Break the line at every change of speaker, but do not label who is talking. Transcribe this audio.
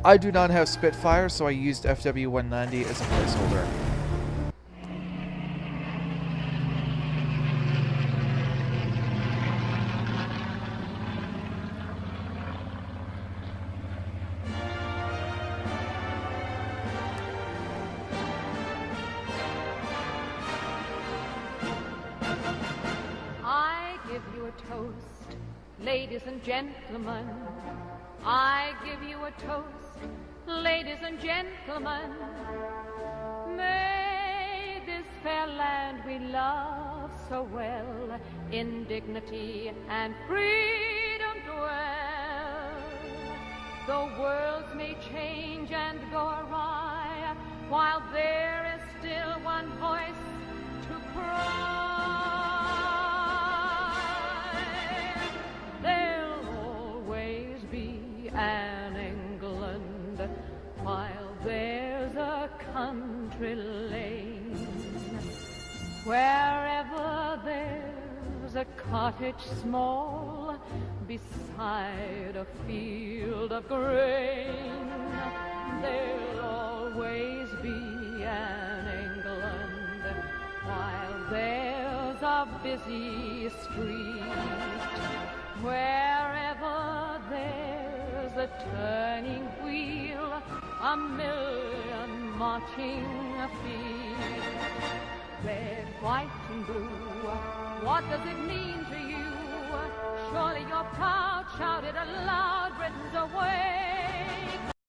I do not have Spitfire, so I used FW190 as a placeholder.
Toast, ladies and gentlemen. I give you a toast, ladies and gentlemen. May this fair land we love so well in dignity and freedom dwell. The worlds may change and go awry, while there is still one voice to cry. An England, while there's a country lane, wherever there's a cottage small beside a field of grain, there'll always be an England, while there's a busy street, wherever there's a turning wheel, a million marching feet. Red, white, and blue, what does it mean to you? Surely you're proud, shout it aloud, Britain's away.